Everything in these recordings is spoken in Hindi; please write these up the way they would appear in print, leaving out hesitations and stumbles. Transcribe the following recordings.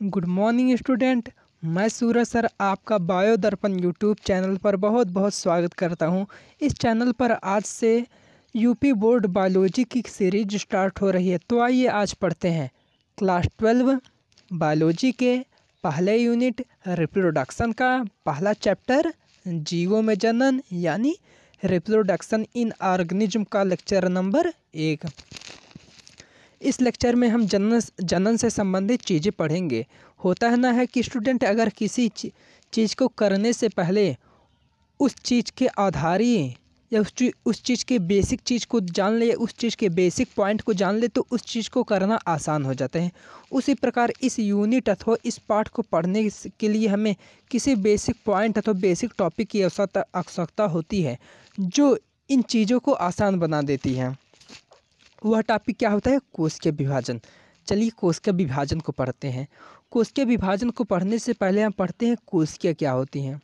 Good morning student. मैं सूरज सर आपका बायो दर्पण यूट्यूब चैनल पर बहुत बहुत स्वागत करता हूं। इस चैनल पर आज से यूपी बोर्ड बायोलॉजी की सीरीज स्टार्ट हो रही है। तो आइए आज पढ़ते हैं क्लास 12 बायोलॉजी के पहले यूनिट रिप्रोडक्शन का पहला चैप्टर जीवों में जनन यानी रिप्रोडक्शन इन ऑर्गेनिज्म का लेक्चर नंबर 1। इस लेक्चर में हम जनन से संबंधित चीज़ें पढ़ेंगे। होता है ना है कि स्टूडेंट अगर किसी चीज़ को करने से पहले उस चीज़ के आधारी या उस चीज़ के बेसिक चीज़ को जान ले, उस चीज़ के बेसिक पॉइंट को जान ले तो उस चीज़ को करना आसान हो जाता है। उसी प्रकार इस यूनिट अथवा इस पाठ को पढ़ने के लिए हमें किसी बेसिक पॉइंट अथवा बेसिक टॉपिक की आवश्यकता होती है जो इन चीज़ों को आसान बना देती है। वह टॉपिक क्या होता है? कोशिकीय विभाजन। चलिए कोशिकीय विभाजन को पढ़ते हैं। कोशिकीय विभाजन को पढ़ने से पहले हम पढ़ते हैं कोशिकीय क्या होती हैं,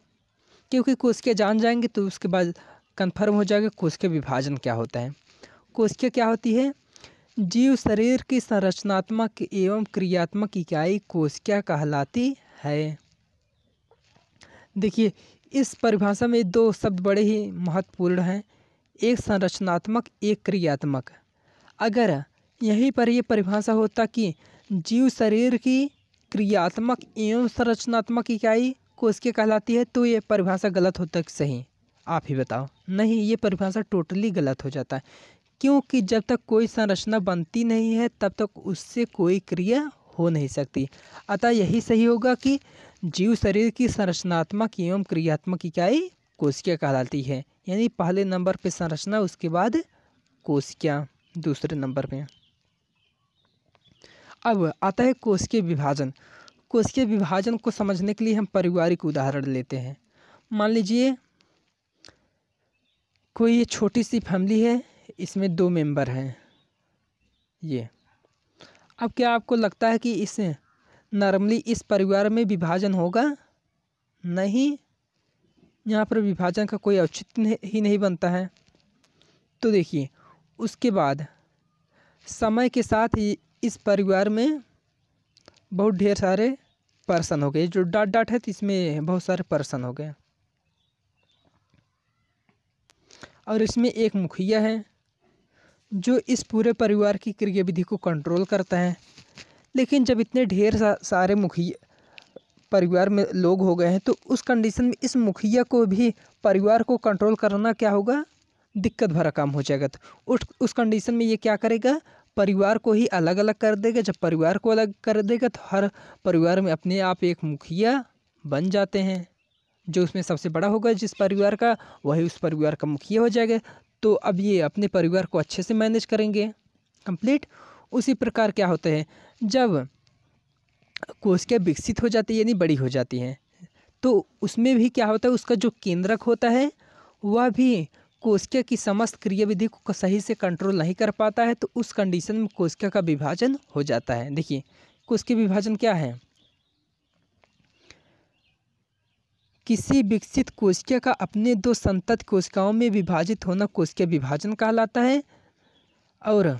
क्योंकि कोशिकीय जान जाएंगे तो उसके बाद कन्फर्म हो जाएगा कोशिकीय विभाजन क्या होता है। कोशिकीय क्या होती है? जीव शरीर की संरचनात्मक एवं क्रियात्मक इकाई कोशिका कहलाती है। देखिए इस परिभाषा में दो शब्द बड़े ही महत्वपूर्ण हैं, एक संरचनात्मक एक क्रियात्मक। अगर यहीं पर यह परिभाषा होता कि जीव शरीर की क्रियात्मक एवं संरचनात्मक इकाई कोशिका कहलाती है तो ये परिभाषा गलत होता कि सही? आप ही बताओ। नहीं, ये परिभाषा टोटली गलत हो जाता है, क्योंकि जब तक कोई संरचना बनती नहीं है तब तक उससे कोई क्रिया हो नहीं सकती। अतः यही सही होगा कि जीव शरीर की संरचनात्मक एवं क्रियात्मक इकाई कोशिका कहलाती है, यानी पहले नंबर पे संरचना, उसके बाद कोशिका दूसरे नंबर पे। अब आता है कोशिकीय विभाजन। कोशिकीय विभाजन को समझने के लिए हम पारिवारिक उदाहरण लेते हैं। मान लीजिए कोई ये छोटी सी फैमिली है, इसमें 2 मेंबर हैं ये। अब क्या आपको लगता है कि इस नॉर्मली इस परिवार में विभाजन होगा? नहीं, यहाँ पर विभाजन का कोई औचित्य ही नहीं बनता है। तो देखिए उसके बाद समय के साथ ही इस परिवार में बहुत ढेर सारे पर्सन हो गए। जो डॉट है तो इसमें बहुत सारे पर्सन हो गए और इसमें एक मुखिया है जो इस पूरे परिवार की क्रियाविधि को कंट्रोल करता है। लेकिन जब इतने ढेर सारे मुखिया परिवार में लोग हो गए हैं तो उस कंडीशन में इस मुखिया को भी परिवार को कंट्रोल करना क्या होगा? दिक्कत भरा काम हो जाएगा। तो उस कंडीशन में ये क्या करेगा? परिवार को ही अलग अलग कर देगा। जब परिवार को अलग कर देगा तो हर परिवार में अपने आप एक मुखिया बन जाते हैं। जो उसमें सबसे बड़ा होगा जिस परिवार का, वही उस परिवार का मुखिया हो जाएगा। तो अब ये अपने परिवार को अच्छे से मैनेज करेंगे। कंप्लीट। उसी प्रकार क्या होता है, जब कोशिका विकसित हो जाती है यानी बड़ी हो जाती हैं तो उसमें भी क्या होता है, उसका जो केंद्रक होता है वह भी कोशिका की समस्त क्रियाविधि को सही से कंट्रोल नहीं कर पाता है। तो उस कंडीशन में कोशिका का विभाजन हो जाता है। देखिए कोशिकीय विभाजन क्या है? किसी विकसित कोशिका का अपने 2 संतत कोशिकाओं में विभाजित होना कोशिकीय विभाजन कहलाता है। और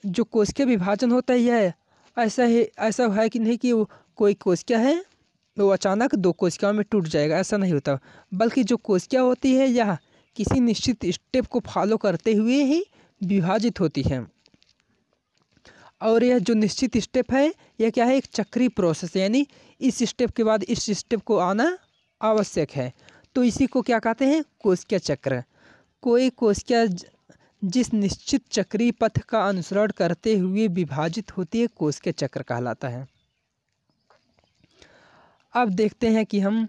जो कोशिकीय विभाजन होता है यह ऐसा है कि नहीं कि वो कोई कोशिका है वो अचानक 2 कोशिकाओं में टूट जाएगा, ऐसा नहीं होता। बल्कि जो कोशिका होती है यह किसी निश्चित स्टेप को फॉलो करते हुए ही विभाजित होती है। और यह जो निश्चित स्टेप है यह क्या है? एक चक्रीय प्रोसेस, यानी इस स्टेप के बाद इस स्टेप को आना आवश्यक है। तो इसी को क्या कहते हैं? कोशिकीय चक्र। कोई कोशिका जिस निश्चित चक्रीय पथ का अनुसरण करते हुए विभाजित होती है कोशिकीय चक्र कहलाता है। अब देखते हैं कि हम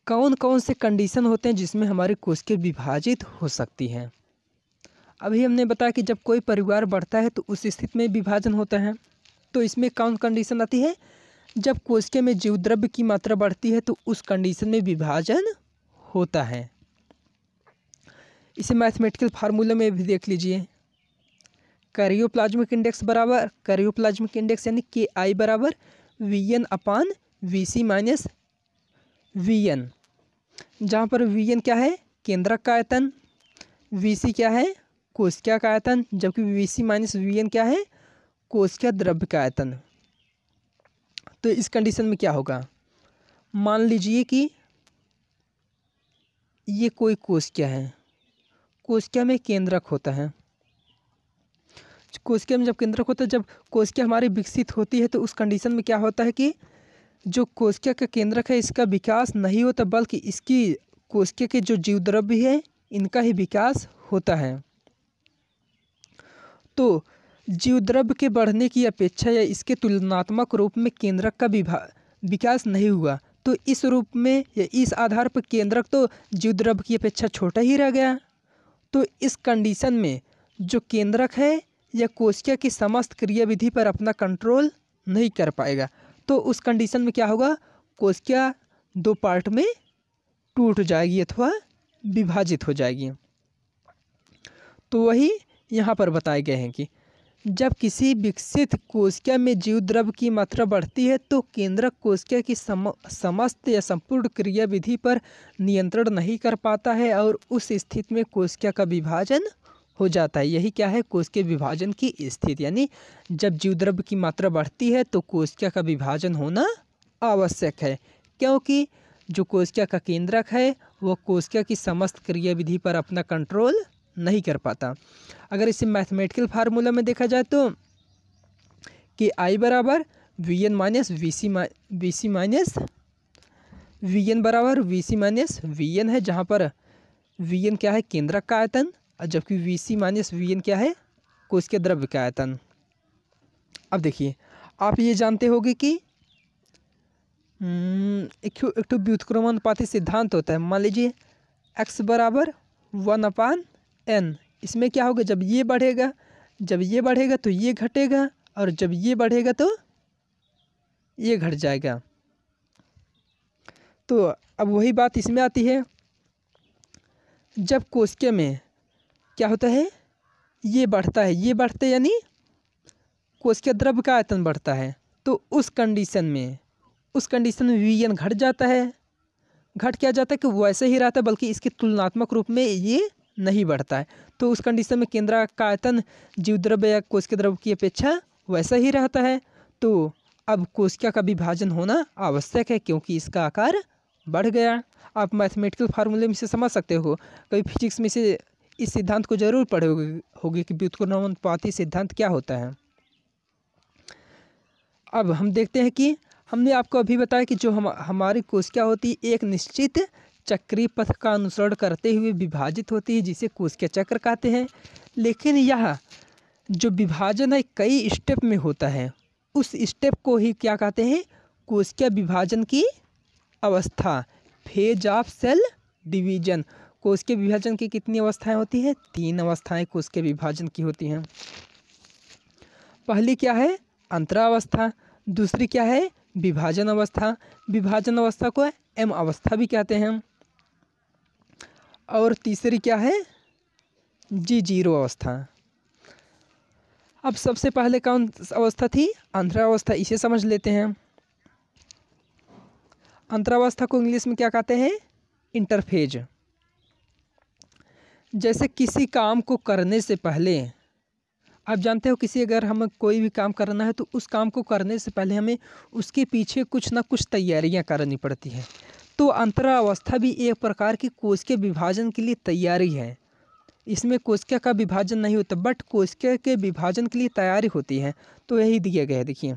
कौन कौन से कंडीशन होते हैं जिसमें हमारी कोशिका विभाजित हो सकती है। अभी हमने बताया कि जब कोई परिवार बढ़ता है तो उस स्थिति में विभाजन होता है। तो इसमें कौन कंडीशन आती है? जब कोशिका में जीव द्रव्य की मात्रा बढ़ती है तो उस कंडीशन में विभाजन होता है। इसे मैथमेटिकल फार्मूले में भी देख लीजिए। कैरियोप्लाज्मिक इंडेक्स बराबर कैरियोप्लाज्मिक इंडेक्स यानी KI बराबर VN/VC माइनस VN, जहाँ पर VN क्या है? केंद्रक का आयतन। VC क्या है? कोशिका का आयतन। जबकि VC माइनस VN क्या है? कोशिका द्रव्य का आयतन। तो इस कंडीशन में क्या होगा, मान लीजिए कि ये कोई कोशिका है, कोशिका में केंद्रक होता है। कोशिका में जब केंद्रक होता है, जब कोशिका हमारी विकसित होती है तो उस कंडीशन में क्या होता है कि जो कोशिका का केंद्रक है इसका विकास नहीं होता, बल्कि इसकी कोशिका के जो जीवद्रव्य है इनका ही विकास होता है। तो जीवद्रव्य के बढ़ने की अपेक्षा या इसके तुलनात्मक रूप में केंद्रक का विकास नहीं हुआ, तो इस रूप में या इस आधार पर केंद्रक तो जीवद्रव्य की अपेक्षा छोटा ही रह गया। तो इस कंडीशन में जो केंद्रक है या कोशिका की समस्त क्रियाविधि पर अपना कंट्रोल नहीं कर पाएगा। तो उस कंडीशन में क्या होगा, कोशिका दो पार्ट में टूट जाएगी अथवा विभाजित हो जाएगी। तो वही यहाँ पर बताए गए हैं कि जब किसी विकसित कोशिका में जीवद्रव्य की मात्रा बढ़ती है तो केंद्रक कोशिका की समस्त या संपूर्ण क्रियाविधि पर नियंत्रण नहीं कर पाता है और उस स्थिति में कोशिका का विभाजन हो जाता है। यही क्या है, कोशिका विभाजन की स्थिति, यानी जब जीवद्रव्य की मात्रा बढ़ती है तो कोशिका का विभाजन होना आवश्यक है, क्योंकि जो कोशिका का केंद्रक है वह कोशिका की समस्त क्रियाविधि पर अपना कंट्रोल नहीं कर पाता। अगर इसे मैथमेटिकल फार्मूला में देखा जाए तो कि आई बराबर V N minus V C minus we N बराबर V C minus we N है, जहाँ पर वी एन क्या है, केंद्रक का आयतन, और जबकि v C minus we n क्या है, कोशिका द्रव्य का आयतन। अब देखिए, आप ये जानते होंगे कि एक तो व्युत्क्रमानुपाती सिद्धांत होता है। मान लीजिए x बराबर 1/n, इसमें क्या होगा, जब ये बढ़ेगा तो ये घटेगा, और जब ये बढ़ेगा तो ये घट जाएगा। तो अब वही बात इसमें आती है, जब कोशिका में क्या होता है, ये बढ़ता है, ये बढ़ते यानी कोशिका द्रव्य का आयतन बढ़ता है, तो उस कंडीशन में वी एन घट जाता है। घट क्या जाता है कि वैसे ही रहता है, बल्कि इसके तुलनात्मक रूप में ये नहीं बढ़ता है। तो उस कंडीशन में केंद्रक का आयतन जीवद्रव्य या कोशिका द्रव्य की अपेक्षा वैसा ही रहता है। तो अब कोशिका का विभाजन होना आवश्यक है, क्योंकि इसका आकार बढ़ गया। आप मैथमेटिकल फार्मूले में से समझ सकते हो, कभी फिजिक्स में से इस सिद्धांत को जरूर पढ़े होगे कि व्युत्क्रमानुपाती सिद्धांत क्या होता है। अब हम देखते हैं कि हमने आपको अभी बताया कि जो हमारी कोशिका होती है एक निश्चित चक्रीय पथ का अनुसरण करते हुए विभाजित होती है, जिसे कोशिका चक्र कहते हैं। लेकिन यह जो विभाजन है कई स्टेप में होता है, उस स्टेप को ही क्या कहते हैं, कोशिका विभाजन की अवस्था, फेज ऑफ सेल डिवीजन। कोशिका विभाजन की कितनी अवस्थाएं होती हैं, 3 अवस्थाएं कोशिका विभाजन की होती हैं। पहली क्या है, अंतरावस्था, दूसरी क्या है, विभाजन अवस्था, विभाजन अवस्था को एम अवस्था भी कहते हैं, और तीसरी क्या है, G0 अवस्था। अब सबसे पहले कौन अवस्था थी, अंतरावस्था, इसे समझ लेते हैं। अंतरावस्था को इंग्लिश में क्या कहते हैं, इंटरफेज। जैसे किसी काम को करने से पहले, आप जानते हो अगर हमें कोई भी काम करना है तो उस काम को करने से पहले हमें उसके पीछे कुछ ना कुछ तैयारियां करनी पड़ती हैं। तो अंतरावस्था भी एक प्रकार की कोशिका विभाजन के लिए तैयारी है। इसमें कोशिका का विभाजन नहीं होता, बट कोशिका के विभाजन के लिए तैयारी होती है। तो यही दिया गया है, देखिए,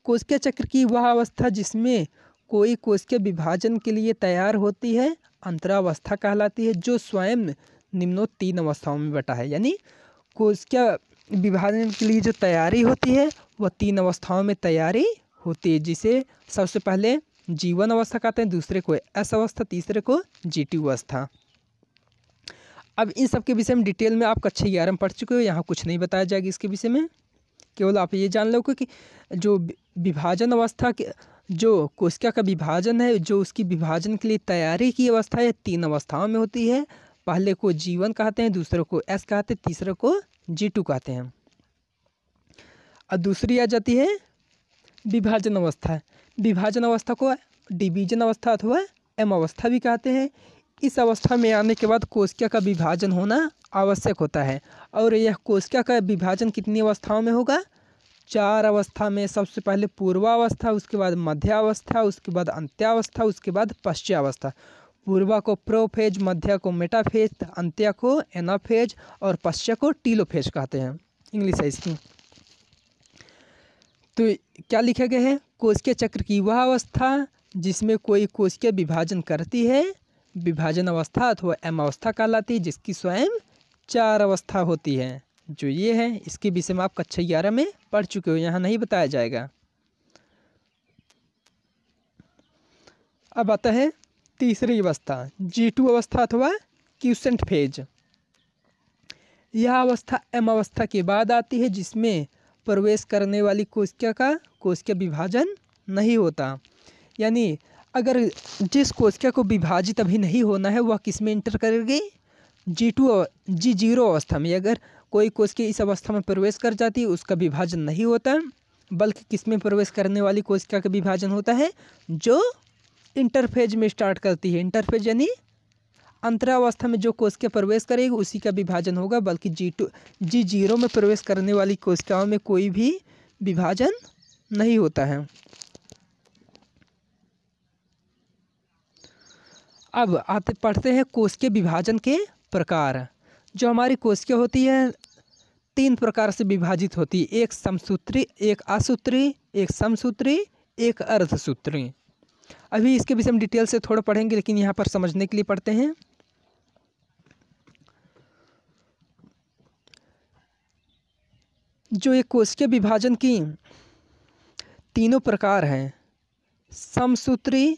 कोशिका चक्र की वह अवस्था जिसमें कोई कोशिका विभाजन के लिए तैयार होती है अंतरावस्था कहलाती है, जो स्वयं निम्नोक्त 3 अवस्थाओं में बटा है। यानी कोशिका विभाजन के लिए जो तैयारी होती है वह 3 अवस्थाओं में तैयारी होती है, जिसे सबसे पहले G1 अवस्था कहते हैं, दूसरे को S अवस्था, तीसरे को G2 अवस्था। अब इन सब के विषय में डिटेल में आप कक्षा 11 में पढ़ चुके हो, यहाँ कुछ नहीं बताया जाएगा इसके विषय में। केवल आप ये जान लो कि जो विभाजन अवस्था के जो कोशिका का विभाजन है, जो उसकी विभाजन के लिए तैयारी की अवस्था है, 3 अवस्थाओं में होती है। पहले को G1 कहते हैं, दूसरे को S कहते हैं, तीसरे को G2 कहते हैं। और दूसरी आ जाती है विभाजन अवस्था। विभाजन अवस्था को डिवीजन अवस्था अथवा एम अवस्था भी कहते हैं। इस अवस्था में आने के बाद कोशिका का विभाजन होना आवश्यक होता है। और यह कोशिका का विभाजन कितनी अवस्थाओं में होगा? 4 अवस्था में। सबसे पहले पूर्वावस्था, उसके बाद मध्यावस्था, उसके बाद अंत्यावस्था, उसके बाद पश्चावस्था। पूर्वा को प्रोफेज, मध्य को मेटाफेज, अंत्य को एनाफेज और पश्चा को टीलोफेज कहते हैं। इंग्लिश है इसकी। तो क्या लिखा गया है? कोशिकीय चक्र की वह अवस्था जिसमें कोई कोशिका विभाजन करती है विभाजन अवस्था अथवा एम अवस्था कहलाती है, जिसकी स्वयं 4 अवस्था होती है। जो ये है इसके विषय में आप कक्षा 11 में पढ़ चुके हो, यहाँ नहीं बताया जाएगा। अब आता है तीसरी अवस्था, G2 अवस्था अथवा क्यूसेंट फेज। यह अवस्था एम अवस्था के बाद आती है, जिसमें प्रवेश करने वाली कोशिका का कोशिका विभाजन नहीं होता। यानी अगर जिस कोशिका को विभाजित अभी नहीं होना है वह किस में इंटर करेगी? G0 अवस्था में। अगर कोई कोशिका इस अवस्था में प्रवेश कर जाती है उसका विभाजन नहीं होता, बल्कि किस में प्रवेश करने वाली कोशिका का विभाजन होता है? जो इंटरफेज में स्टार्ट करती है। इंटरफेज यानी अंतरावस्था में जो कोशिका प्रवेश करेगी उसी का विभाजन होगा, बल्कि G0 में प्रवेश करने वाली कोशिकाओं में कोई भी विभाजन नहीं होता है। अब आते पढ़ते हैं कोशिकीय विभाजन के प्रकार। जो हमारी कोशिका होती है 3 प्रकार से विभाजित होती है, एक समसूत्री, एक असूत्री, एक समसूत्री, एक अर्धसूत्री। अभी इसके विषय में डिटेल से थोड़ा पढ़ेंगे, लेकिन यहाँ पर समझने के लिए पढ़ते हैं। जो एक कोशिकीय विभाजन की 3 प्रकार हैं, समसूत्री,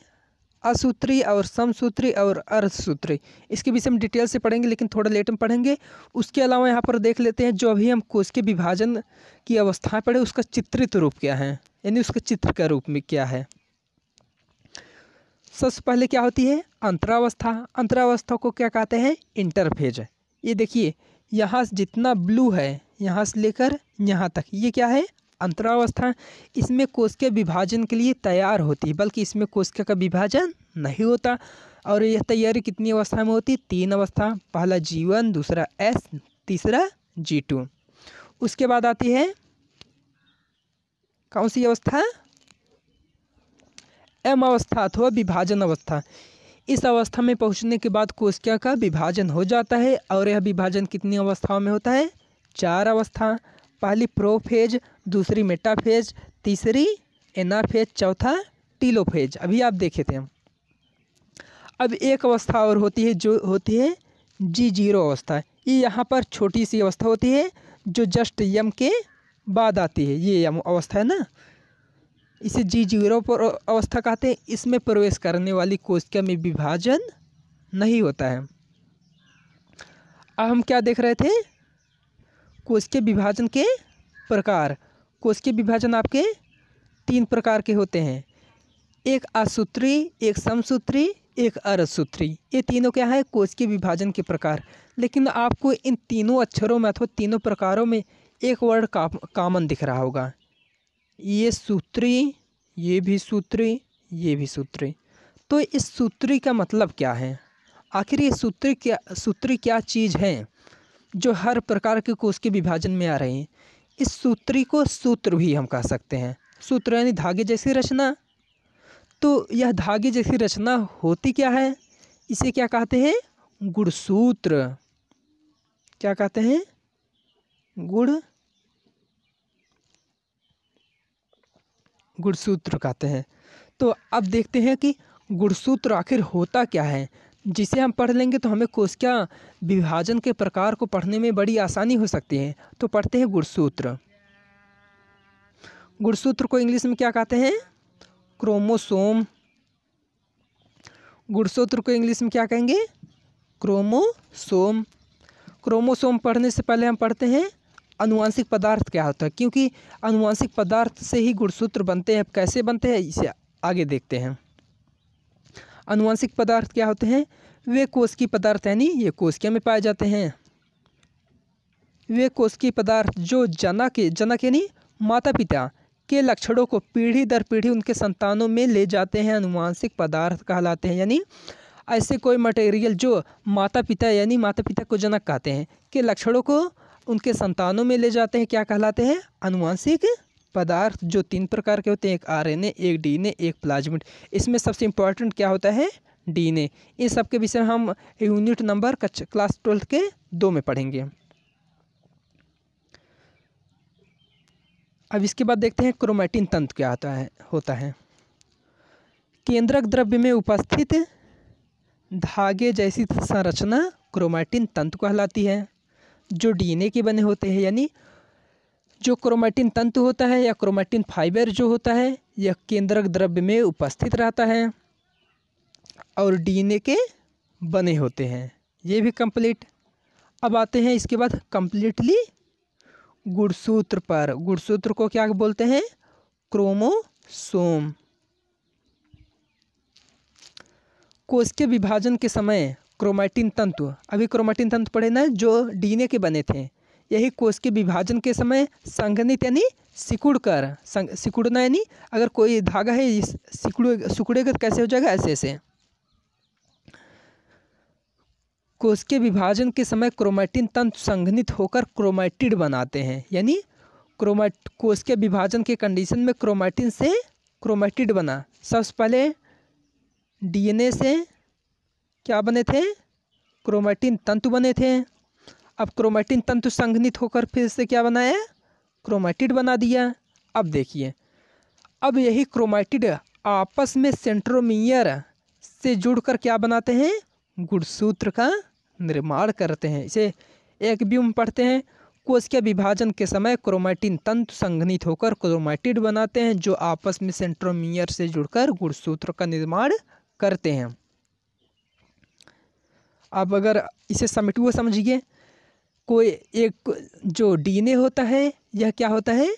असूत्री और समसूत्री और अर्धसूत्री, इसके विषय में डिटेल से पढ़ेंगे, लेकिन थोड़ा लेट में पढ़ेंगे। उसके अलावा यहाँ पर देख लेते हैं जो अभी हम कोशिकीय विभाजन की अवस्थाएं पढ़े उसका चित्रित रूप क्या है, यानी उसके चित्र का रूप में क्या है। सबसे पहले क्या होती है? अंतरावस्था। अंतरावस्था को क्या कहते हैं? इंटरफेज। ये देखिए यहाँ जितना ब्लू है यहाँ से लेकर यहाँ तक ये क्या है? अंतरावस्था। इसमें कोशिका विभाजन के लिए तैयार होती है, बल्कि इसमें कोशिका का विभाजन नहीं होता। और यह तैयारी कितनी अवस्था में होती है? 3 अवस्था। पहला G1, दूसरा S, तीसरा G2। उसके बाद आती है कौन सी अवस्था? एम अवस्था अथवा विभाजन अवस्था। इस अवस्था में पहुंचने के बाद कोशिका का विभाजन हो जाता है। और यह विभाजन कितनी अवस्थाओं में होता है? 4 अवस्था। पहली प्रोफेज, दूसरी मेटाफेज, तीसरी एनाफेज, चौथा टीलोफेज। अभी आप देखे थे। अब एक अवस्था और होती है जो होती है G0 अवस्था। ये यहाँ पर छोटी सी अवस्था होती है जो जस्ट यम के बाद आती है। ये यम अवस्था है ना, इसे G0 पर अवस्था कहते हैं। इसमें प्रवेश करने वाली कोशिका में विभाजन नहीं होता है। अब हम क्या देख रहे थे? कोशिकीय विभाजन के प्रकार। कोशिकीय विभाजन आपके 3 प्रकार के होते हैं, एक असूत्री, एक समसूत्री, एक अर्धसूत्री। ये तीनों क्या है? कोशिकीय विभाजन के प्रकार। लेकिन आपको इन तीनों अक्षरों में अथवा तीनों प्रकारों में एक वर्ड कॉमन दिख रहा होगा। ये सूत्री, ये भी सूत्री, ये भी सूत्री। तो इस सूत्री का मतलब क्या है? आखिर ये सूत्री क्या चीज़ है जो हर प्रकार के कोशिकीय विभाजन में आ रही हैं? इस सूत्री को सूत्र भी हम कह सकते हैं। सूत्र यानी धागे जैसी रचना। तो यह धागे जैसी रचना होती क्या है? इसे क्या कहते हैं? गुणसूत्र। क्या कहते हैं? गुणसूत्र कहते हैं। तो अब देखते हैं कि गुणसूत्र आखिर होता क्या है, जिसे हम पढ़ लेंगे तो हमें कोशिका विभाजन के प्रकार को पढ़ने में बड़ी आसानी हो सकती है। तो पढ़ते हैं गुणसूत्र। गुणसूत्र को इंग्लिश में क्या कहते हैं? क्रोमोसोम। गुणसूत्र को इंग्लिश में क्या कहेंगे? क्रोमोसोम। क्रोमोसोम पढ़ने से पहले हम पढ़ते हैं अनुवांशिक पदार्थ क्या होता है, क्योंकि अनुवांशिक पदार्थ से ही गुणसूत्र बनते हैं। कैसे बनते हैं इसे आगे देखते हैं। अनुवांशिक पदार्थ क्या होते हैं? वे कोशिकीय पदार्थ यानी ये कोशिका में पाए जाते हैं। वे कोशिकीय पदार्थ जो जनक यानी माता पिता के लक्षणों को पीढ़ी दर पीढ़ी उनके संतानों में ले जाते हैं अनुवांशिक पदार्थ कहलाते हैं। यानी ऐसे कोई मटेरियल जो माता पिता यानी माता पिता को जनक कहते हैं के लक्षणों को उनके संतानों में ले जाते हैं, क्या कहलाते हैं? अनुवांशिक पदार्थ, जो 3 प्रकार के होते हैं, एक आरएनए, एक डीएनए, एक प्लाज्मिड। इसमें सबसे इम्पोर्टेंट क्या होता है? डीएनए। इन सब के विषय हम यूनिट नंबर क्लास 12 के 2 में पढ़ेंगे। अब इसके बाद देखते हैं क्रोमैटिन तंतु क्या होता है। केंद्रक द्रव्य में उपस्थित धागे जैसी संरचना क्रोमैटिन तंतु कहलाती है, जो डीएनए के बने होते हैं। यानी जो क्रोमैटिन तंतु होता है या क्रोमैटिन फाइबर जो होता है, यह केंद्रक द्रव्य में उपस्थित रहता है और डीएनए के बने होते हैं। ये भी कंप्लीट। अब आते हैं इसके बाद कंप्लीटली गुणसूत्र पर। गुणसूत्र को क्या बोलते हैं? क्रोमोसोम। कोश के विभाजन के समय क्रोमैटिन तंतु, अभी क्रोमैटिन तंतु पढ़े ना, जो डीएनए के बने थे, यही कोश के विभाजन के समय संघनित यानी सिकुड़कर, सिकुड़ना यानी अगर कोई धागा है सिकुड़ेगा तो कैसे हो जाएगा? ऐसे ऐसे। कोश के विभाजन के समय क्रोमैटिन तंतु संघनित होकर क्रोमैटिड बनाते हैं। यानी कोश के विभाजन के कंडीशन में क्रोमैटिन से क्रोमैटिड बना। सबसे पहले डीएनए से क्या बने थे? क्रोमैटिन तंतु बने थे। अब क्रोमैटिन तंतु संघनित होकर फिर से क्या बनाया? क्रोमैटिड बना दिया। अब देखिए, अब यही क्रोमैटिड आपस में सेंट्रोमियर से जुड़कर क्या बनाते हैं? गुणसूत्र का निर्माण करते हैं। इसे एक व्यू में पढ़ते हैं। कोश के विभाजन के समय क्रोमैटिन तंतु संघनित होकर क्रोमैटिड बनाते हैं, जो आपस में सेंट्रोमियर से जुड़कर गुणसूत्र का निर्माण करते हैं। अब अगर इसे समेटे हुए समझिए, कोई एक जो डीएनए होता है, यह क्या होता है?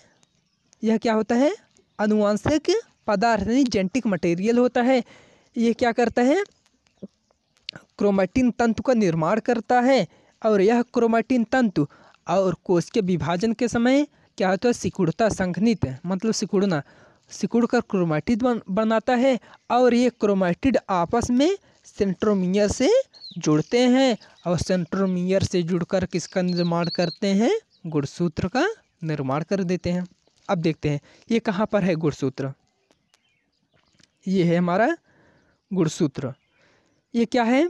यह क्या होता है? अनुवांशिक पदार्थ यानी जेनेटिक मटेरियल होता है। ये क्या करता है? क्रोमैटिन तंतु का निर्माण करता है और यह क्रोमैटिन तंतु और कोश के विभाजन के समय क्या होता है? सिकुड़ता, संघनित मतलब सिकुड़ना, सिकुड़कर क्रोमैटिड बनाता है और ये क्रोमैटिड आपस में सेंट्रोमियर से जुड़ते हैं और सेंट्रोमियर से जुड़कर किसका निर्माण करते हैं? गुणसूत्र का निर्माण कर देते हैं। अब देखते हैं ये कहाँ पर है गुणसूत्र। ये है हमारा गुणसूत्र। ये क्या है?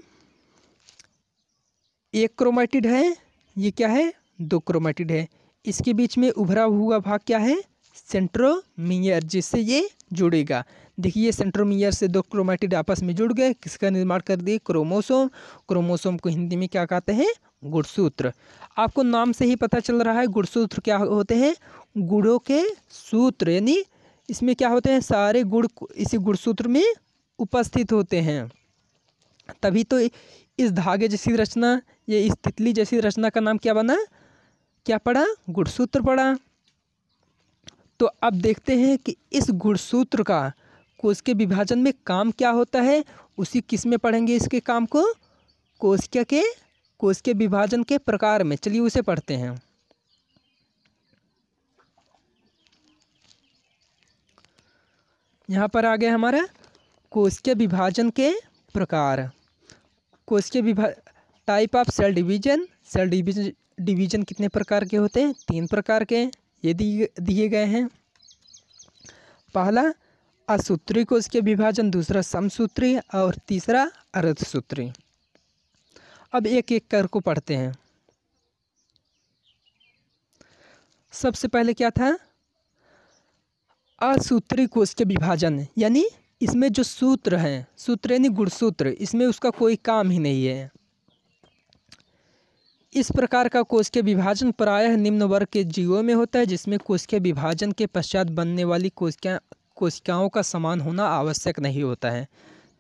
एक क्रोमैटिड है। ये क्या है? 2 क्रोमैटिड है। इसके बीच में उभरा हुआ भाग क्या है? सेंट्रोमियर, जिससे ये जुड़ेगा। देखिए सेंट्रोमियर से 2 क्रोमैटिड आपस में जुड़ गए, किसका निर्माण कर दिए? क्रोमोसोम। क्रोमोसोम को हिंदी में क्या कहते हैं? गुणसूत्र। आपको नाम से ही पता चल रहा है गुणसूत्र क्या होते हैं? गुणों के सूत्र, यानी इसमें क्या होते हैं? सारे गुण इसी गुणसूत्र में उपस्थित होते हैं। तभी तो इस धागे जैसी रचना, ये इस तितली जैसी रचना का नाम क्या बना? क्या पड़ा? गुणसूत्र पड़ा। तो अब देखते हैं कि इस गुणसूत्र का कोश के विभाजन में काम क्या होता है। उसी किस में पढ़ेंगे इसके काम को? कोश के विभाजन के प्रकार में। चलिए उसे पढ़ते हैं। यहाँ पर आ गया हमारा कोश के विभाजन के प्रकार। कोश के type of cell division. Cell division कितने प्रकार के होते हैं? 3 प्रकार के ये दिए गए हैं। पहला असूत्री कोश के विभाजन, दूसरा समसूत्री और तीसरा अर्धसूत्री। अब एक एक कर को पढ़ते हैं। सबसे पहले क्या था? असूत्री कोश के विभाजन, यानी इसमें जो सूत्र हैं, सूत्र यानी गुणसूत्र, इसमें उसका कोई काम ही नहीं है। इस प्रकार का कोश के विभाजन प्रायः निम्न वर्ग के जीवों में होता है, जिसमें कोश के विभाजन के पश्चात बनने वाली कोशिकाओं का समान होना आवश्यक नहीं होता है।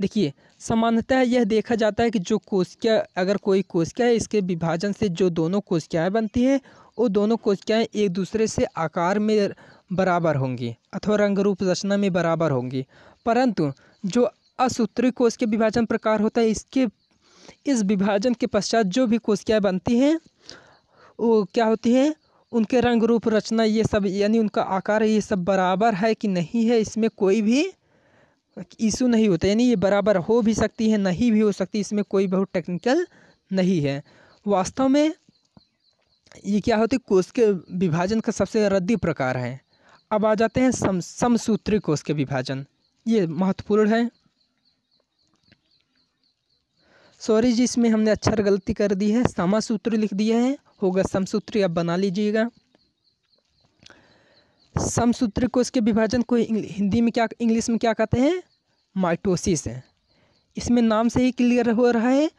देखिए सामान्यतः यह देखा जाता है कि जो कोशिका, अगर कोई कोशिका है, इसके विभाजन से जो दोनों कोशिकाएं बनती हैं, वो दोनों कोशिकाएं एक दूसरे से आकार में बराबर होंगी अथवा रंग रूप रचना में बराबर होंगी। परंतु जो असूत्री कोश के विभाजन प्रकार होता है, इस विभाजन के पश्चात जो भी कोशिकाएं बनती हैं वो क्या होती हैं? उनके रंग रूप रचना ये सब, यानी उनका आकार, ये सब बराबर है कि नहीं है, इसमें कोई भी इशू नहीं होता, यानी ये बराबर हो भी सकती है नहीं भी हो सकती, इसमें कोई बहुत टेक्निकल नहीं है। वास्तव में ये क्या होती है, कोष के विभाजन का सबसे रद्दी प्रकार है। अब आ जाते हैं समसूत्री कोष के विभाजन, ये महत्वपूर्ण है। सॉरी जी, इसमें हमने अक्षर गलती कर दी है, समसूत्री लिख दिया है, होगा समसूत्री, अब बना लीजिएगा। समसूत्री कोष के विभाजन को हिंदी में क्या, इंग्लिश में क्या कहते हैं, माइटोसिस है। इसमें नाम से ही क्लियर हो रहा है,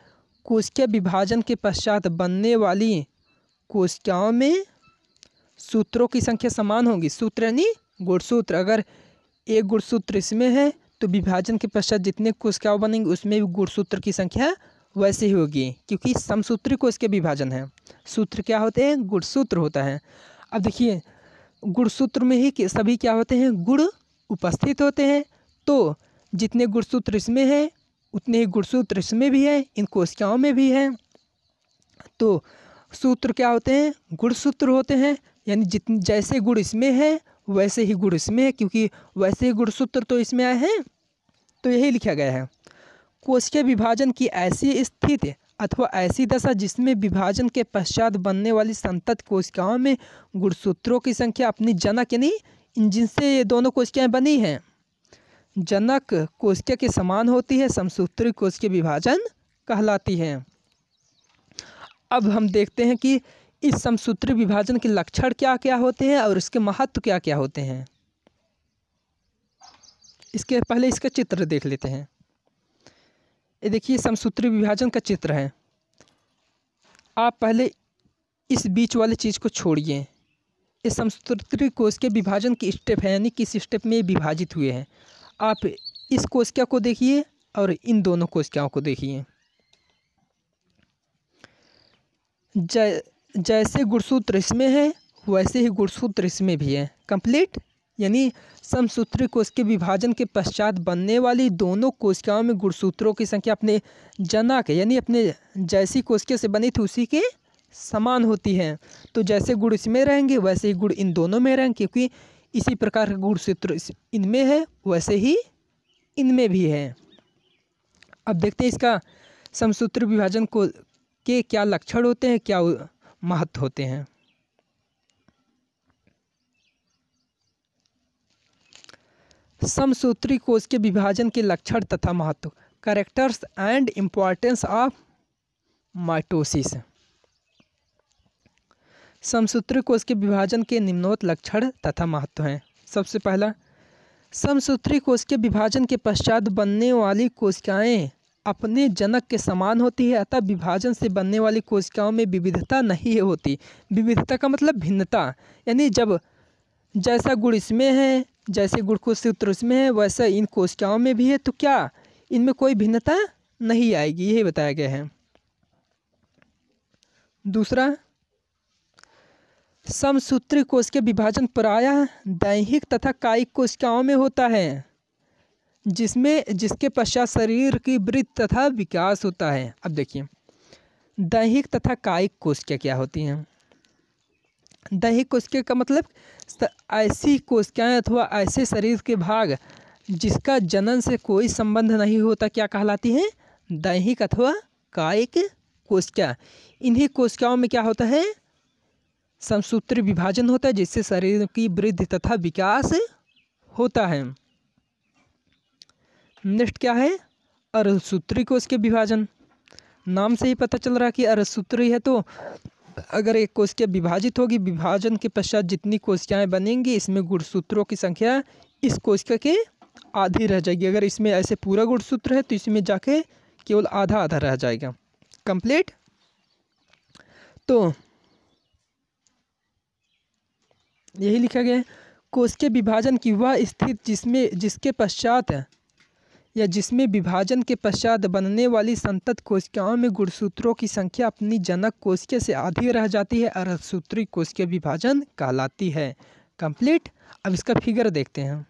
कोशिका विभाजन के पश्चात बनने वाली कोशिकाओं में सूत्रों की संख्या समान होगी। सूत्र यानी गुणसूत्र, अगर एक गुणसूत्र इसमें है तो विभाजन के पश्चात जितने कोशिकाएं बनेंगी उसमें भी गुणसूत्र की संख्या वैसे ही होगी, क्योंकि समसूत्री कोष के विभाजन है। सूत्र क्या होते हैं, गुणसूत्र होता है। अब देखिए, गुणसूत्र में ही सभी क्या होते हैं, गुण उपस्थित होते हैं। तो जितने गुणसूत्र इसमें हैं उतने ही गुणसूत्र इसमें भी है, इन कोशिकाओं में भी है। तो सूत्र क्या होते हैं, गुणसूत्र होते हैं, यानी जितने जैसे गुण इसमें है वैसे ही गुण इसमें है, क्योंकि वैसे ही गुणसूत्र तो इसमें आए हैं, तो यही लिखा गया है। कोशिका विभाजन की ऐसी स्थिति अथवा ऐसी दशा जिसमें विभाजन के पश्चात बनने वाली संतत कोशिकाओं में गुणसूत्रों की संख्या अपनी जनक यानी जिनसे ये दोनों कोशिकाएं बनी हैं जनक कोशिका के समान होती है, समसूत्री कोशिका विभाजन कहलाती है। अब हम देखते हैं कि इस समसूत्री विभाजन के लक्षण क्या क्या होते हैं और इसके महत्व क्या क्या होते हैं। इसके पहले इसका चित्र देख लेते हैं। ये देखिए, समसूत्री विभाजन का चित्र है। आप पहले इस बीच वाली चीज़ को छोड़िए। इस समसूत्री कोश के विभाजन की स्टेप है, यानी किस स्टेप में विभाजित हुए हैं। आप इस कोशिका को देखिए और इन दोनों कोशिकाओं को देखिए। जैसे गुणसूत्र इसमें है वैसे ही गुणसूत्र इसमें भी है। कंप्लीट, यानी समसूत्री कोश के विभाजन के पश्चात बनने वाली दोनों कोशिकाओं में गुणसूत्रों की संख्या अपने जनक यानी अपने जैसी कोशिका से बनी थी उसी के समान होती है। तो जैसे गुण इसमें रहेंगे वैसे ही गुण इन दोनों में रहेंगे, क्योंकि इसी प्रकार का गुणसूत्र इनमें है वैसे ही इनमें भी है। अब देखते हैं इसका समसूत्री विभाजन को के क्या लक्षण होते हैं, क्या महत्व होते हैं। समसूत्री कोश के विभाजन के लक्षण तथा महत्व, characters and importance of mitosis. समसूत्री कोश के विभाजन के निम्नोक्त लक्षण तथा महत्व हैं। सबसे पहला, समसूत्री कोश के विभाजन के पश्चात बनने वाली कोशिकाएं अपने जनक के समान होती है, अतः विभाजन से बनने वाली कोशिकाओं में विविधता नहीं होती। विविधता का मतलब भिन्नता, यानी जब जैसा गुण इसमें है, जैसे गुणसूत्र इसमें है वैसा इन कोशिकाओं में भी है, तो क्या इनमें कोई भिन्नता नहीं आएगी, यही बताया गया है। दूसरा, समसूत्री कोश के विभाजन प्रायः दैहिक तथा कायिक कोशिकाओं में होता है, जिसके पश्चात शरीर की वृद्धि तथा विकास होता है। अब देखिए, दैहिक तथा कायिक कोशिका क्या होती हैं। दैहिक कोशिका का मतलब ऐसी कोशिकाएं अथवा ऐसे शरीर के भाग जिसका जनन से कोई संबंध नहीं होता, क्या कहलाती हैं, दैहिक अथवा कायिक कोशिका। इन्हीं कोशिकाओं में क्या होता है, समसूत्री विभाजन होता है, जिससे शरीर की वृद्धि तथा विकास होता है। नेक्स्ट क्या है, अर्धसूत्री कोश के विभाजन। नाम से ही पता चल रहा है कि अर्धसूत्री है, तो अगर एक कोशिका विभाजित होगी, विभाजन के पश्चात जितनी कोशिकाएं बनेंगी इसमें गुणसूत्रों की संख्या इस कोशिका के आधी रह जाएगी। अगर इसमें ऐसे पूरा गुणसूत्र है तो इसमें जाके केवल आधा आधा रह जाएगा। कंप्लीट। तो यही लिखा गया है, कोशिका विभाजन की वह स्थिति जिसके पश्चात या जिसमें विभाजन के पश्चात बनने वाली संतत कोशिकाओं में गुणसूत्रों की संख्या अपनी जनक कोशिका से आधी रह जाती है, अर्धसूत्री कोशिका विभाजन कहलाती है। कंप्लीट। अब इसका फिगर देखते हैं।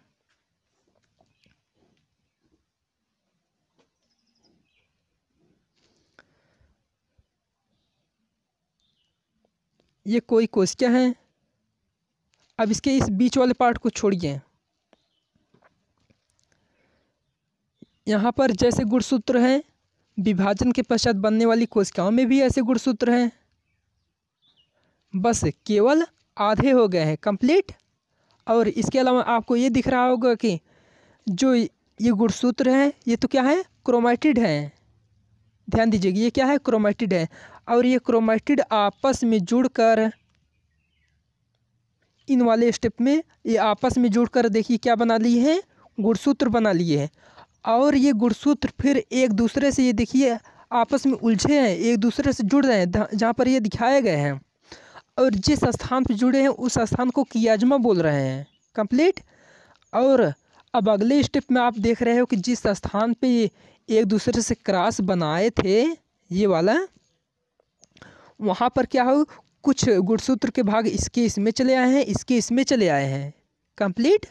ये कोई कोशिका है। अब इसके इस बीच वाले पार्ट को छोड़िए। यहाँ पर जैसे गुणसूत्र हैं, विभाजन के पश्चात बनने वाली कोशिकाओं में भी ऐसे गुणसूत्र हैं, बस केवल आधे हो गए हैं कंप्लीट। और इसके अलावा आपको ये दिख रहा होगा कि जो ये गुणसूत्र हैं ये तो क्या है, क्रोमैटिड हैं। ध्यान दीजिएगा, ये क्या है, क्रोमैटिड है। और ये क्रोमैटिड आपस में जुड़कर, इन वाले स्टेप में ये आपस में जुड़कर देखिए क्या बना लिए हैं, गुणसूत्र बना लिए हैं। और ये गुणसूत्र फिर एक दूसरे से, ये देखिए आपस में उलझे हैं, एक दूसरे से जुड़ रहे हैं जहाँ पर ये दिखाए गए हैं। और जिस स्थान पर जुड़े हैं उस स्थान को कियाज्मा बोल रहे हैं कंप्लीट। और अब अगले स्टेप में आप देख रहे हो कि जिस स्थान पे ये एक दूसरे से क्रॉस बनाए थे, ये वाला, वहाँ पर क्या हो, कुछ गुणसूत्र के भाग इसके इसमें चले आए हैं, इसके इसमें चले आए हैं कंप्लीट।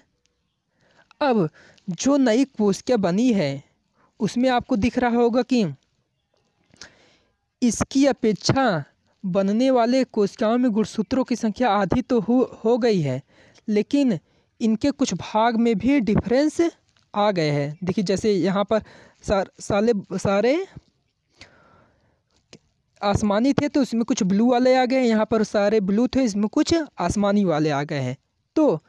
अब जो नई कोशिका बनी है उसमें आपको दिख रहा होगा कि इसकी अपेक्षा बनने वाले कोशिकाओं में गुणसूत्रों की संख्या आधी तो हो गई है, लेकिन इनके कुछ भाग में भी डिफरेंस आ गए हैं। देखिए जैसे यहाँ पर सारे आसमानी थे तो इसमें कुछ ब्लू वाले आ गए, यहाँ पर सारे ब्लू थे इसमें कुछ आसमानी वाले आ गए हैं। तो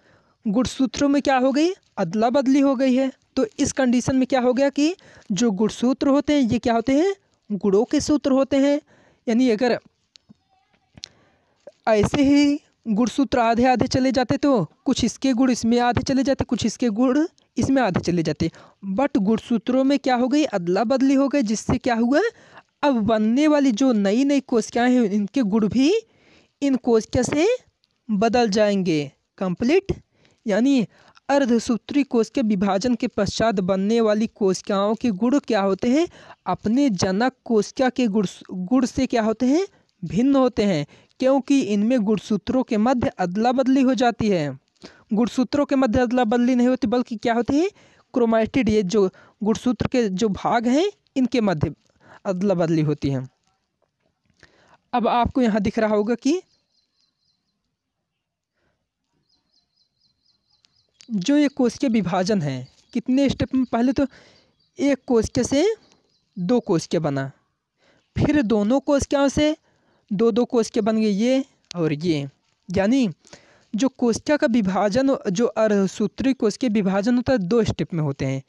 गुणसूत्रों में क्या हो गई, अदला बदली हो गई है। तो इस कंडीशन में क्या हो गया कि जो गुणसूत्र होते हैं ये क्या होते हैं, गुणों के सूत्र होते हैं। यानी अगर ऐसे ही गुणसूत्र आधे आधे चले जाते तो कुछ इसके गुण इसमें आधे चले जाते, कुछ इसके गुण इसमें आधे चले जाते। बट गुणसूत्रों में क्या हो गई, अदला बदली हो गई, जिससे क्या हुआ, अब बनने वाली जो नई नई कोशिकाएं हैं इनके गुण भी इन कोशिका से बदल जाएंगे कंप्लीट। यानी अर्धसूत्री कोशिका विभाजन के पश्चात बनने वाली कोशिकाओं के गुण क्या होते हैं, अपने जनक कोशिका के गुण से क्या होते हैं, भिन्न होते हैं, क्योंकि इनमें गुणसूत्रों के मध्य अदला बदली हो जाती है। गुणसूत्रों के मध्य अदला बदली नहीं होती बल्कि क्या होती है, क्रोमैटिड, ये जो गुणसूत्र के जो भाग हैं इनके मध्य अदला बदली होती है। अब आपको यहाँ दिख रहा होगा कि जो ये कोशिका विभाजन है कितने स्टेप में, पहले तो एक कोशिका से दो कोशिका बना, फिर दोनों कोशिकाओं से दो दो कोशिका बन गई, ये और ये। यानी जो कोशिका का विभाजन, जो अर्धसूत्री कोशिका विभाजन होता है, दो स्टेप में होते हैं।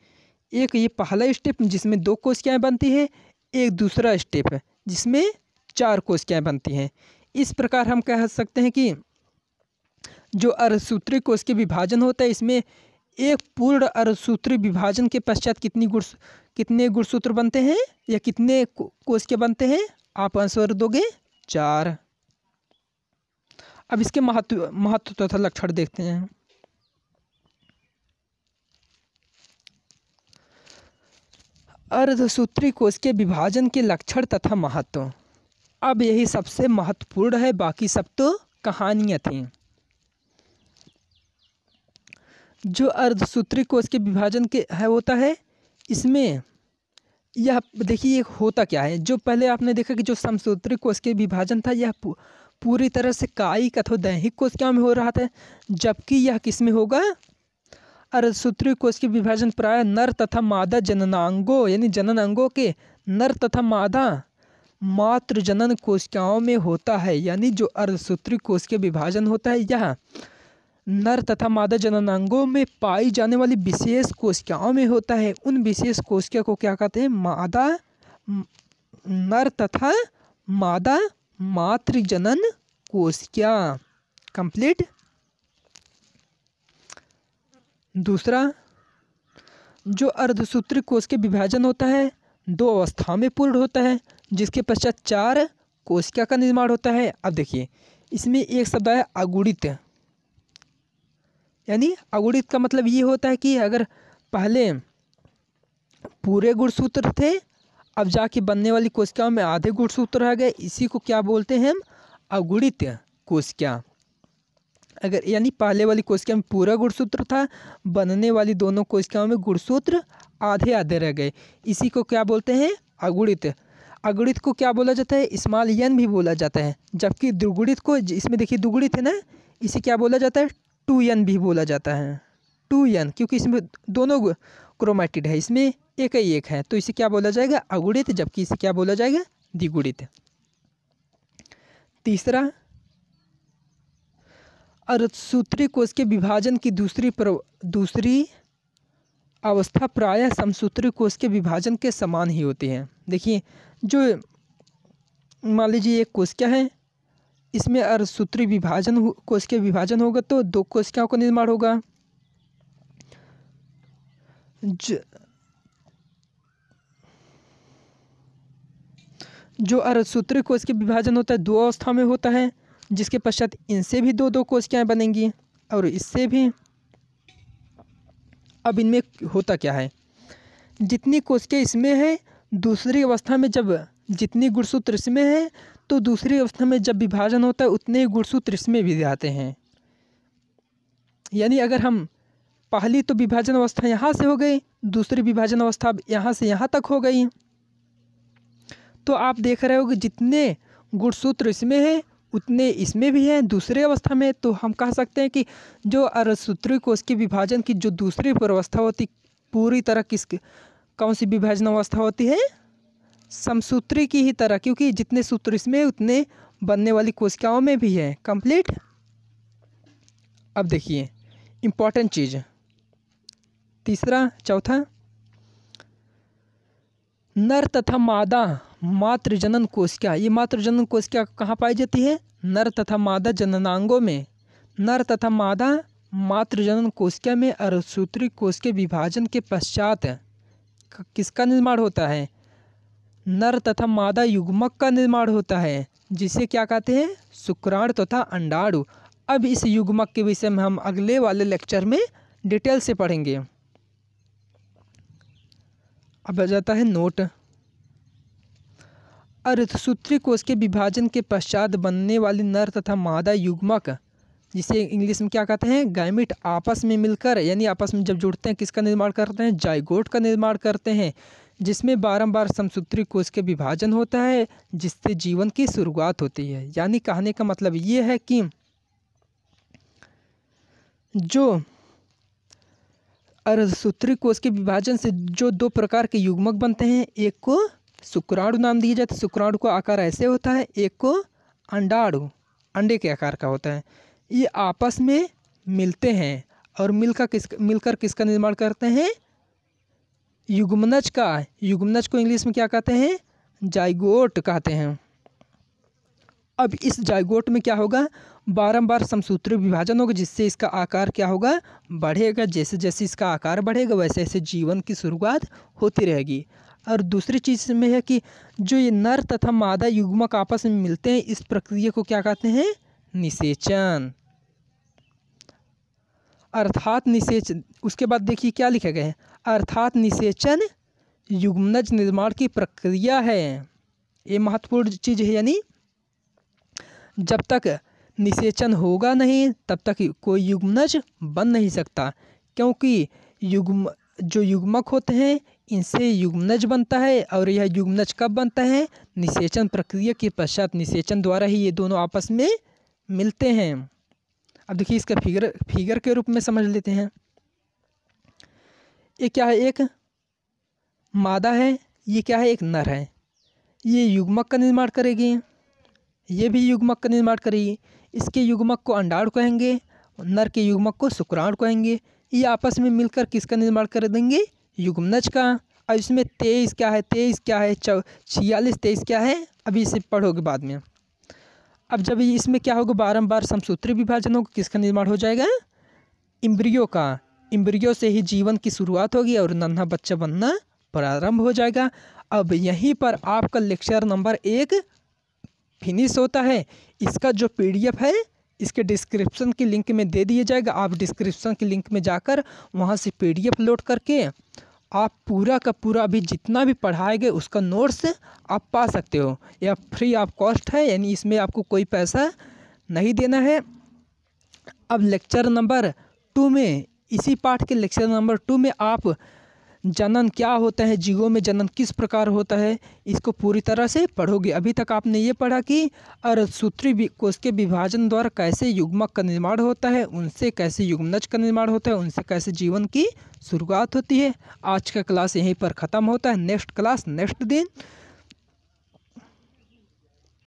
एक ये पहला स्टेप जिसमें दो कोशिकाएं बनती हैं, एक दूसरा स्टेप है जिसमें चार कोशिकाएं बनती हैं। इस प्रकार हम कह सकते हैं कि जो अर्धसूत्री कोशिका विभाजन होता है इसमें एक पूर्ण अर्धसूत्री विभाजन के पश्चात कितने गुणसूत्र बनते हैं या कितने कोशिका बनते हैं, आप आंसर दोगे 4। अब इसके महत्व तथा लक्षण देखते हैं। अर्धसूत्री कोशिका विभाजन के लक्षण तथा महत्व, अब यही सबसे महत्वपूर्ण है, बाकी सब तो कहानियाँ थीं। जो अर्धसूत्री कोशिका विभाजन के होता है, इसमें यह देखिए होता क्या है, जो पहले आपने देखा कि जो समसूत्री कोशिका विभाजन था यह पूरी तरह से कायिक अथवा दैहिक कोशिकाओं में हो रहा था, जबकि यह किस में होगा, अर्धसूत्री कोशिका विभाजन प्राय नर तथा मादा जननांगों यानी जनन अंगों के नर तथा मादा मातृ जनन कोशिकाओं में होता है। यानी जो अर्धसूत्री कोशिका विभाजन होता है यह नर तथा मादा जननांगों में पाई जाने वाली विशेष कोशिकाओं में होता है। उन विशेष कोशिका को क्या कहते हैं, मादा नर तथा मादा मातृ जनन कोशिका कंप्लीट। दूसरा, जो अर्धसूत्री कोशिका विभाजन होता है दो अवस्थाओं में पूर्ण होता है, जिसके पश्चात 4 कोशिका का निर्माण होता है। अब देखिए इसमें एक शब्द है अगुणित, यानी अगुणित का मतलब ये होता है कि अगर पहले पूरे गुणसूत्र थे, अब जाके बनने वाली कोशिकाओं में आधे गुणसूत्र रह गए, इसी को क्या बोलते हैं हम, अगुणित कोशिका। अगर यानी पहले वाली कोशिका में पूरा गुणसूत्र था, बनने वाली दोनों कोशिकाओं में गुणसूत्र आधे आधे रह गए, इसी को क्या बोलते हैं, अगुणित। अगुणित को क्या बोला जाता है, स्मॉल एन भी बोला जाता है। जबकि द्विगुणित को, इसमें देखिए द्विगुणित है ना, इसे क्या बोला जाता है, 2n भी बोला जाता है। 2n क्योंकि इसमें दोनों क्रोमैटिड है, इसमें एक ही एक है, तो इसे क्या बोला जाएगा? अगुणित, जबकि इसे क्या बोला जाएगा? द्विगुणित। तीसरा, अर्धसूत्री कोश के विभाजन की दूसरी अवस्था प्रायः समसूत्री कोश के विभाजन के समान ही होती है। देखिए, जो मान लीजिए एक कोशिका है, इसमें अर्धसूत्री विभाजन कोश के विभाजन होगा तो दो कोशिकाओं का निर्माण होगा। जो अर्धसूत्री कोश के विभाजन होता है दो अवस्था में होता है, जिसके पश्चात इनसे भी दो दो कोशिकाएं बनेंगी और इससे भी। अब इनमें होता क्या है, जितनी कोशिकाएं इसमें है, दूसरी अवस्था में जब जितनी गुणसूत्र इसमें है, तो दूसरी अवस्था में जब विभाजन होता है उतने ही गुणसूत्र इसमें भी जाते हैं। यानी अगर हम पहली तो विभाजन अवस्था यहाँ से हो गई, दूसरी विभाजन अवस्था यहाँ से यहाँ तक हो गई, तो आप देख रहे हो कि जितने गुणसूत्र इसमें है उतने इसमें भी हैं दूसरी अवस्था में। तो हम कह सकते हैं कि जो अर्धसूत्री कोश के विभाजन की जो दूसरी अवस्था होती, पूरी तरह कौन सी विभाजन अवस्था होती है? समसूत्री की ही तरह, क्योंकि जितने सूत्र इसमें उतने बनने वाली कोशिकाओं में भी है। कंप्लीट। अब देखिए इम्पॉर्टेंट चीज़, तीसरा, चौथा, नर तथा मादा मातृजनन कोशिका। ये मातृजनन कोशिका कहाँ पाई जाती है? नर तथा मादा जननांगों में। नर तथा मादा मातृजनन कोशिका में अर्धसूत्री कोश के विभाजन के पश्चात किसका निर्माण होता है? नर तथा मादा युग्मक का निर्माण होता है, जिसे क्या कहते हैं? शुक्राणु तथा अंडाणु। अब इस युग्मक के विषय में हम अगले वाले लेक्चर में डिटेल से पढ़ेंगे। अब आ जाता है नोट। अर्धसूत्री कोश के विभाजन के पश्चात बनने वाली नर तथा मादा युग्मक, जिसे इंग्लिश में क्या कहते हैं? गैमीट, आपस में मिलकर यानी आपस में जब जुड़ते हैं किसका निर्माण करते हैं? जाइगोट का निर्माण करते हैं, जिसमें बारंबार समसूत्री कोश के विभाजन होता है, जिससे जीवन की शुरुआत होती है। यानी कहने का मतलब ये है कि जो अर्धसूत्री कोश के विभाजन से जो दो प्रकार के युग्मक बनते हैं, एक को शुक्राणु नाम दिया जाता है, शुक्राणु का आकार ऐसे होता है, एक को अंडाणु, अंडे के आकार का होता है। ये आपस में मिलते हैं और मिलकर किसका निर्माण करते हैं? युग्मनज का। युग्मनज को इंग्लिश में क्या कहते हैं? जाइगोट कहते हैं। अब इस जाइगोट में क्या होगा? बारंबार समसूत्री विभाजन होगा, जिससे इसका आकार क्या होगा? बढ़ेगा। जैसे जैसे इसका आकार बढ़ेगा वैसे वैसे जीवन की शुरुआत होती रहेगी। और दूसरी चीज़ में है कि जो ये नर तथा मादा युग्मक आपस में मिलते हैं, इस प्रक्रिया को क्या कहते हैं? निषेचन। अर्थात निषेचन, उसके बाद देखिए क्या लिखा गया है, अर्थात निषेचन युग्मनज निर्माण की प्रक्रिया है। ये महत्वपूर्ण चीज़ है, यानी जब तक निषेचन होगा नहीं तब तक कोई युग्मनज बन नहीं सकता, क्योंकि जो युग्मक होते हैं इनसे युग्मनज बनता है। और यह युग्मनज कब बनता है? निषेचन प्रक्रिया के पश्चात। निषेचन द्वारा ही ये दोनों आपस में मिलते हैं। अब देखिए इसका फिगर के रूप में समझ लेते हैं। ये क्या है? एक मादा है, ये क्या है? एक नर है। ये युग्मक का निर्माण करेगी, ये भी युग्मक का निर्माण करेगी। इसके युग्मक को अंडाणु कहेंगे, नर के युग्मक को शुक्राणु कहेंगे। ये आपस में मिलकर किसका निर्माण कर देंगे? युग्मनज का। अब इसमें 23 क्या है? 23 क्या है? 46 23 क्या है? अभी इसे पढ़ोगे बाद में। अब जब इसमें क्या होगा? बारंबार समसूत्री विभाजन होगा, किसका निर्माण हो जाएगा? इम्ब्रियो का। इम्ब्रियो से ही जीवन की शुरुआत होगी और नन्हा बच्चा बनना प्रारंभ हो जाएगा। अब यहीं पर आपका लेक्चर नंबर 1 फिनिश होता है। इसका जो PDF है इसके डिस्क्रिप्शन की लिंक में दे दिया जाएगा। आप डिस्क्रिप्शन की लिंक में जाकर वहाँ से PDF लोड करके आप पूरा का पूरा अभी जितना भी पढ़ाए गए उसका नोट्स आप पा सकते हो। यह फ्री ऑफ कॉस्ट है, यानी इसमें आपको कोई पैसा नहीं देना है। अब लेक्चर नंबर 2 में, इसी पाठ के लेक्चर नंबर 2 में आप जनन क्या होता है, जीवों में जनन किस प्रकार होता है, इसको पूरी तरह से पढ़ोगे। अभी तक आपने ये पढ़ा कि अर्धसूत्री कोश के विभाजन द्वारा कैसे युग्मक का निर्माण होता है, उनसे कैसे युग्मनज का निर्माण होता है, उनसे कैसे जीवन की शुरुआत होती है। आज का क्लास यहीं पर ख़त्म होता है। नेक्स्ट क्लास नेक्स्ट दिन